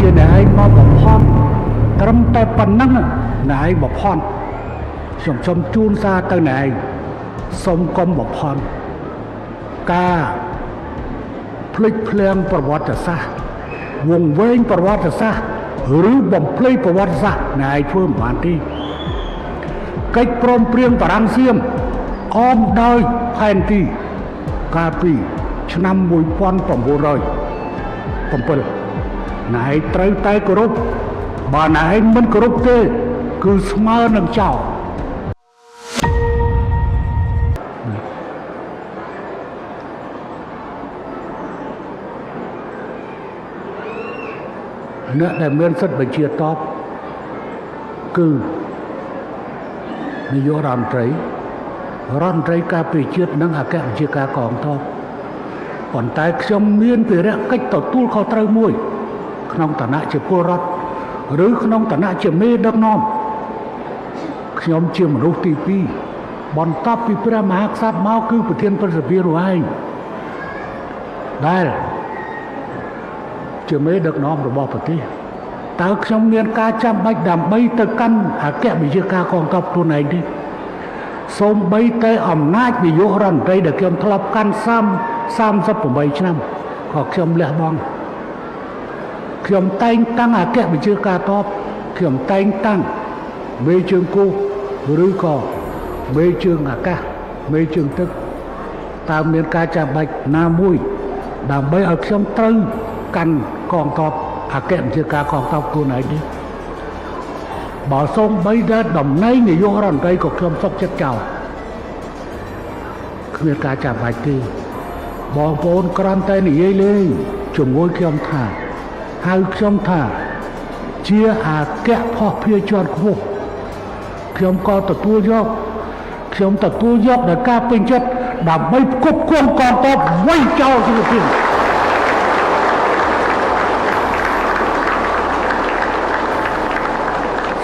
ជាអ្នកឯងមកបំផន់ត្រឹមតែប៉ុណ្ណឹងអ្នកឯងបំផន់ខ្ញុំសូមជូនសារទៅអ្នកឯងសូមកុំបំផន់ការភ្លេចភ្លាំងប្រវត្តិសាស្ត្រវង្វេងប្រវត្តិសាស្ត្រឬបំភ្លៃប្រវត្តិសាស្ត្រអ្នកឯងធ្វើមិនបានទេកិច្ចព្រមព្រៀងបារាំងសៀមអមដោយផែនទីកាលពីឆ្នាំ1907ណែឯងត្រូវតែគោរពបើណែឯងមិនគោរពទេគឺស្មើនឹងចោលអ្នកដែលមានសិទ្ធិបញ្ជាតបគឺនាយករដ្ឋមន្ត្រីការពារជាតិនិងអគ្គបញ្ជាការកងទ័ពប៉ុន្តែខ្ញុំមានភារកិច្ចទទួលខុសត្រូវមួយក្នុងឋានៈជាពលរដ្ឋឬក្នុងឋានៈជាមេដឹកនាំខ្ញុំជាមនុស្សទី2បន្ទាប់ពីព្រះមហាក្សត្រមកគឺប្រធានព្រឹទ្ធសភារួឯងដែលជាមេដឹកនាំរបស់ប្រទេសតើខ្ញុំមានការចាំបាច់ដើម្បីទៅកាន់អគ្គបញ្ជាការកងទ័ពខ្លួនឯងទេសូម្បីតែអំណាចនាយករដ្ឋមន្ត្រីដែលខ្ញុំធ្លាប់កាន់38ឆ្នាំក៏ខ្ញុំលះបង់ខ្ញុំតែងតាំងអគ្គបញ្ជាការទ័ពខ្ញុំតែងតាំងមេជើងគោកឬក៏មេជើងអាកាសមេជើងទឹកតើមានការចាំបាច់ណាមួយដើម្បីឲ្យខ្ញុំត្រូវកាន់កងទ័ពអគ្គបញ្ជាការកងទ័ពខ្លួនឯងនេះបើសូម្បីតែតំណែងនាយករដ្ឋមន្ត្រីក៏ខ្ញុំសុខចិត្តចោលគ្មានការចាំបាច់ទេបងប្អូនគ្រាន់តែនិយាយលេងជាមួយខ្ញុំថាហៅខ្ញុំថាជាអគ្គភស្តុភារជាន់ខ្ពស់ខ្ញុំក៏ទទួលយកដោយការពេញចិត្តដើម្បីផ្គប់ផ្គង់កងទ័ពវាយចោលជីវភាព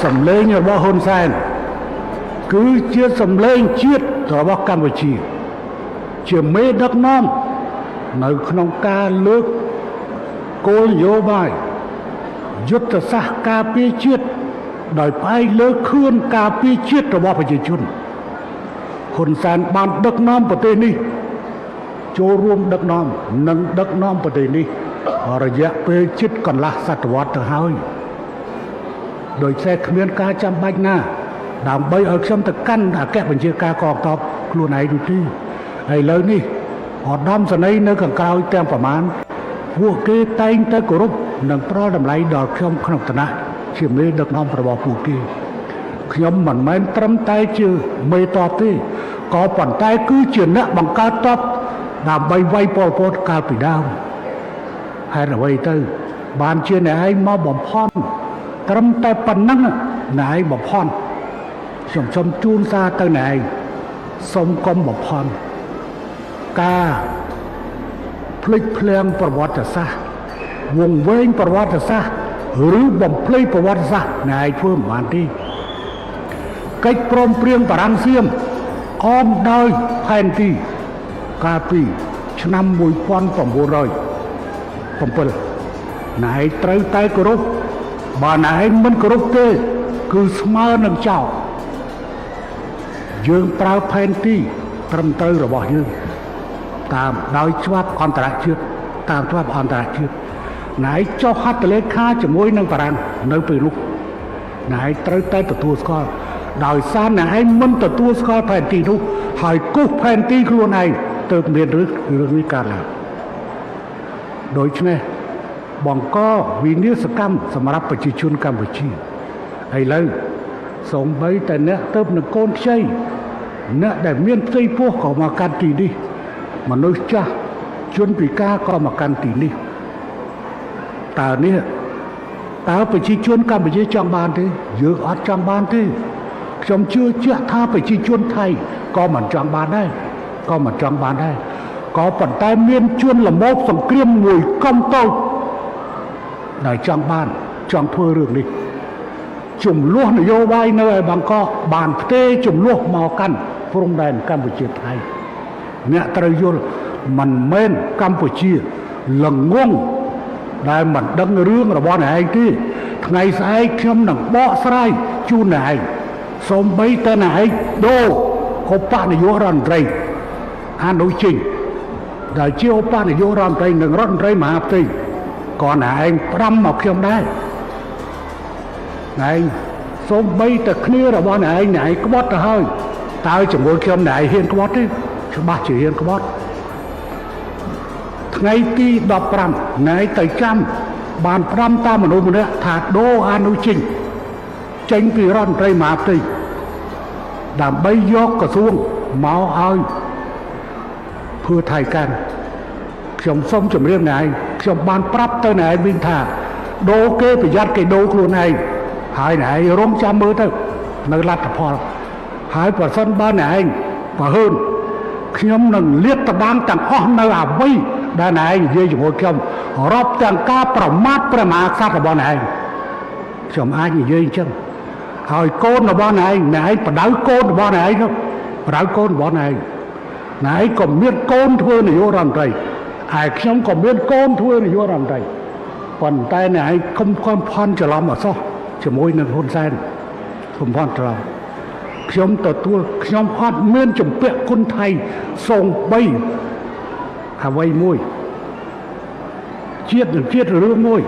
សម្លេងរបស់ហ៊ុនសែនគឺជាសម្លេងជាតិរបស់កម្ពុជាជាមេដឹកនាំនៅក្នុងការលើកគោលនយោបាយយុទ្ធសាស្ត្រការពារជាតិដោយផ្អែកលើខឿនការពារជាតិរបស់ប្រជាជនហ៊ុនសែនបានដឹកនាំប្រទេសនេះចូលរួមដឹកនាំនិងដឹកនាំប្រទេសនេះរយៈពេលជិតកន្លះសតវត្សទៅហើយដោយតែគ្មានការចាំបាច់ណាដើម្បីឲ្យខ្ញុំទៅកាន់អគ្គបញ្ជាការកងទ័ពខ្លួនឯងនោះទេហើយឥឡូវនេះឧត្តមសេនីយ៍នៅខាងក្រោយទាំងប្រមាណពួកគេតែងតែគោរពនិងផ្ដល់តម្លៃដល់ខ្ញុំក្នុងឋានៈជាមេដឹកនាំរបស់ពួកគេខ្ញុំមិនមែនត្រឹមតែជាមេតបទេក៏ប៉ុន្តែគឺជាអ្នកបង្កើតតបដើម្បីវាយប៉ុលពតកាលពីដើមហេតុអ្វីទៅបានជាអ្នកឯងមកបំផន់ត្រឹមតែប៉ុណ្ណឹងអ្នកឯងបំផន់ខ្ញុំសូមជូនសារទៅអ្នកឯងសូមកុំបំផន់ការភ្លេចភ្លាំងប្រវត្តិសាស្ត្រវង្វេងប្រវត្តិសាស្ត្រឬបំភ្លៃប្រវត្តិសាស្ត្រអ្នកឯងធ្វើមិនបានទេកិច្ចព្រមព្រៀងបារាំងសៀមអមដោយផែនទីកាលពីឆ្នាំ1907ណែឯងត្រូវតែគោរពបើណែឯងមិនគោរពទេគឺស្មើនឹងចោលយើងប្រើផែនទីត្រឹមត្រូវរបស់យើងតាមដោយច្បាប់អន្តរជាតិតាមច្បាប់អន្តរជាតិណែឯងចុះហត្ថលេខាជាមួយនឹងបារាំងនៅពេលនោះណែឯងត្រូវតែទទួលស្គាល់ដោយសារណែឯងមិនទទួលស្គាល់ផែនទីនោះហើយគូសផែនទីខ្លួនឯងទើបមានរឿងនេះកើតឡើងដូច្នេះបង្កវិនាសកម្មសម្រាប់ប្រជាជនកម្ពុជាឥឡូវសូម្បីតែអ្នកទៅនឹងកូនខ្ចីអ្នកដែលមានផ្ទៃពោះក៏មកកាន់ទីនេះមនុស្សចាស់ជនពិការក៏មកកាន់ទីនេះតើប្រជាជនកម្ពុជាចង់បានទេយើងអត់ចង់បានទេខ្ញុំជឿជាក់ថាប្រជាជនថៃក៏មិនចង់បានដែរក៏ប៉ុន្តែមានជនល្មោកសង្គ្រាមមួយកុំតូចដែលចង់ធ្វើរឿងនេះជំលោះនយោបាយនៅឯបាងកកបានផ្ទេរជំលោះមកកាន់ព្រំដែនកម្ពុជាថៃអ្នកត្រូវយល់មិនមែនកម្ពុជាល្ងង ដែលមិនដឹងរឿងរបស់អ្នកឯងទេថ្ងៃស្អែកខ្ញុំនឹងបកស្រាយជូនអ្នកឯងសូម្បីតែអ្នកឯងដូរឧបនាយករដ្ឋមន្ត្រីអនុជិញដែលជាឧបនាយករដ្ឋមន្ត្រីនិងរដ្ឋមន្ត្រីមហាផ្ទៃក៏អ្នកឯងផ្ដាំមកខ្ញុំដែរអ្នកឯងសូម្បីតែគ្នារបស់អ្នកឯងក្បត់ទៅហើយតើជាមួយខ្ញុំអ្នកឯងហ៊ានក្បត់ទេច្បាស់ជាហ៊ានក្បត់ថ្ងៃទី15ណែទៅចាំបានផ្ដាំតាមមនុស្សម្នាក់ថាដូរអនុជិញចេញពីរដ្ឋមន្ត្រីមហាផ្ទៃដើម្បីយកក្រសួងមកឲ្យធ្វើថៃកាន់ខ្ញុំសូមជម្រាបអ្នកឯងខ្ញុំបានប្រាប់ទៅអ្នកឯងវិញថាដូរគេប្រយ័ត្នគេដូរខ្លួនឯងហើយអ្នកឯងរងចាំមើលទៅនៅលទ្ធផលហើយប្រសិនបើអ្នកឯងបើហ៊ើនខ្ញុំនឹងលាតត្រដាងទាំងអស់នៅអ្វីដែលអ្នកឯងនិយាយជាមួយខ្ញុំរាប់ទាំងការប្រមាថព្រះមហាក្សត្ររបស់អ្នកឯងខ្ញុំអាចនិយាយអញ្ចឹងហើយកូនរបស់អ្នកឯងបដៅកូនរបស់អ្នកឯងទៅបដៅកូនរបស់អ្នកឯងក៏មានកូនធ្វើនាយករដ្ឋមន្ត្រីហើយខ្ញុំក៏មានកូនធ្វើនាយករដ្ឋមន្ត្រីប៉ុន្តែអ្នកឯងកុំផន់ច្រឡំអសោះជាមួយនឹងហ៊ុនសែនកុំផន់ច្រឡំខ្ញុំទទួលខ្ញុំអត់មានជំពាក់គុណថៃសូម្បីអ្វីមួយជាតិនឹងជាតិរឿងមួយ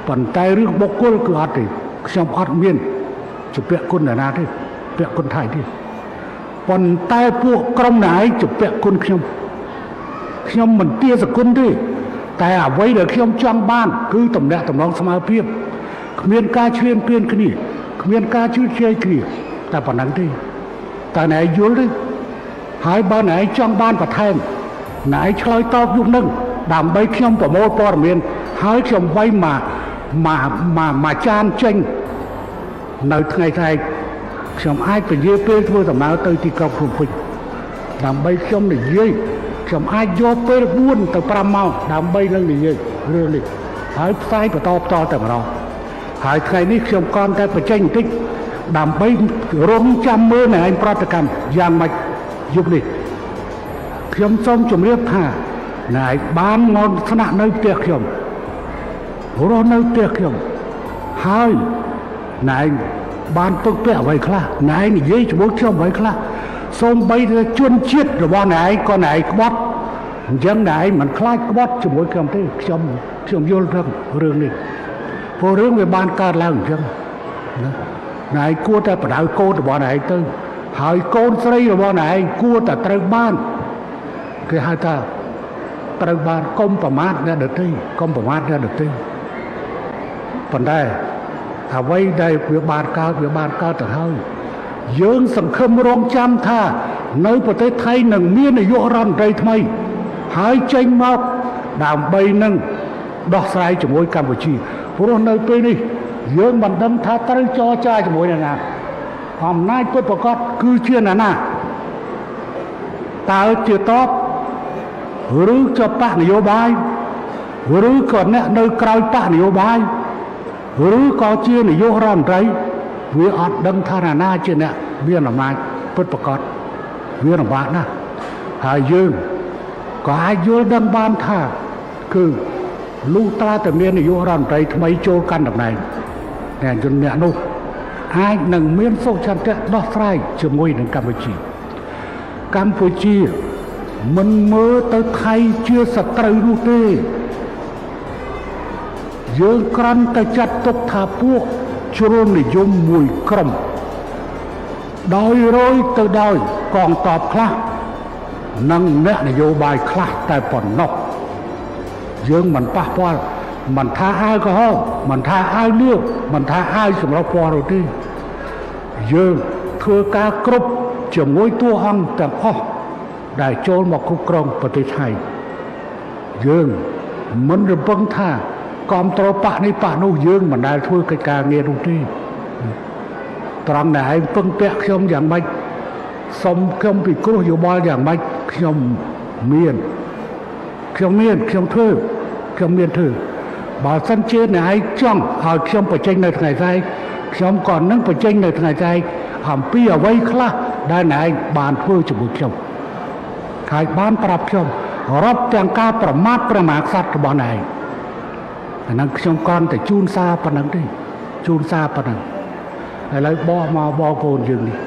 ប៉ុន្តែរឿងបុគ្គលគឺអត់ទេខ្ញុំអត់មានជំពាក់គុណណាទេពាក់គុណថៃទេប៉ុន្តែពួកក្រុមណាឯងជំពាក់គុណខ្ញុំមិនទាសគុណទេតែអ្វីដែលខ្ញុំចង់បានគឺតំណែងតំណងស្មើភាពគ្មានការឈ្លានពានគ្នាគ្មានការជឿជែកគ្នាតែប៉ុណ្ណឹងទេតើអ្នកយល់ទេហើយបើអ្នកចង់បានបន្ថែមអ្នកឆ្លើយតបយុគនឹងដើម្បីខ្ញុំប្រមូលព័ត៌មានហើយខ្ញុំវាយមកចានចេញនៅថ្ងៃស្អែកខ្ញុំអាចពន្យាពេលធ្វើដំណើរទៅទីក្រុងភ្នំពេញដើម្បីខ្ញុំនិយាយខ្ញុំអាចយកពេល4ទៅ5ម៉ោងដើម្បីនឹងនិយាយរឿងនេះហើយផ្សាយបន្តតែម្ដងហើយថ្ងៃនេះខ្ញុំគ្រាន់តែបញ្ចេញបន្តិចដើម្បីរងចាំមើលអ្នកឯងប្រតិកម្មយ៉ាងម៉េចយប់នេះខ្ញុំសូមជម្រាបថាអ្នកឯងបានមកស្នាក់នៅផ្ទះខ្ញុំរស់នៅផ្ទះខ្ញុំហើយអ្នកឯងបានពឹកពាក់អ្វីខ្លះអ្នកឯងនិយាយជាមួយខ្ញុំអ្វីខ្លះសូម្បីតែជនជាតិរបស់អ្នកឯងក៏អ្នកឯងក្បត់អញ្ចឹងអ្នកឯងមិនខ្លាចក្បត់ជាមួយខ្ញុំទេខ្ញុំយល់រឿងនេះព្រោះរឿងវាបានកើតឡើងអញ្ចឹងណាអ្នកឯងគួរតែបដៅកូនរបស់អ្នកឯងទៅហើយកូនស្រីរបស់អ្នកឯងគួរតែត្រូវបានគេហៅថាត្រូវបានកុំប្រមាថអ្នកដទៃប៉ុន្តែអ្វីដែលវាបានកើតទៅហើយយើងសង្ឃឹមរងចាំថានៅប្រទេសថៃនឹងមាននាយករដ្ឋមន្ត្រីថ្មីហើយចេញមកដើម្បីនឹងដោះស្រាយជាមួយកម្ពុជាព្រោះនៅពេលនេះយើងមិនដឹងថាត្រូវចរចាជាមួយអ្នកណាអំណាចពិតប្រាកដគឺជាអ្នកណាតើជាតបឬជាបកនយោបាយឬក៏អ្នកនៅក្រៅបកនយោបាយឬក៏ជានាយករដ្ឋមន្ត្រីវាអត់ដឹងថាណាជាអ្នកមានអំណាចពិតប្រាកដវាលំបាកណាស់ហើយយើងក៏អាចយល់ដឹងបានថាគឺលុះត្រាតែមាននាយករដ្ឋមន្ត្រីថ្មីចូលកាន់តំណែងអ្នកនោះអាចនឹងមានសុខចន្ទៈដោះស្រាយជាមួយនឹងកម្ពុជាមិនមើលទៅថៃជាសត្រូវនោះទេយើងគ្រាន់តែចាត់ទុកថាពួកជ្រុលនិយមមួយក្រុមដោយរយទៅដោយកងទ័ពខ្លះនិងអ្នកនយោបាយខ្លះតែប៉ុណ្ណោះយើងមិនប៉ះពាល់មិនថាអាវក្រហមមិនថាអាវលឿងមិនថាអាវសម្រាប់ពណ៌នោះទេយើងធ្វើការគ្រប់ជាមួយតួអង្គទាំងអស់ដែលចូលមកគ្រប់គ្រងប្រទេសថៃយើងមិនរំពឹងថាគ្រប់ត្របកនេះបកនោះយើងមិនដែលធ្វើកិច្ចការងារនោះទេត្រង់ដែលឯងពឹងពាក់ខ្ញុំយ៉ាងម៉េចសុំខ្ញុំពិគ្រោះយោបល់យ៉ាងម៉េចខ្ញុំមានធ្វើបើសិនជាអ្នកឯងចង់ឲ្យខ្ញុំបញ្ចេញនៅថ្ងៃស្អែកខ្ញុំក៏នឹងបញ្ចេញនៅថ្ងៃស្អែកអំពីអ្វីខ្លះដែលអ្នកឯងបានធ្វើជាមួយខ្ញុំហើយបានប្រាប់ខ្ញុំរាប់ទាំងការប្រមាថព្រះមហាក្សត្ររបស់អ្នកឯង អាហ្នឹងខ្ញុំកន់តែជូនសារប៉ុណ្ណឹងទេជូនសារប៉ុណ្ណឹងឥឡូវបកមកបងប្អូនយើងនេះ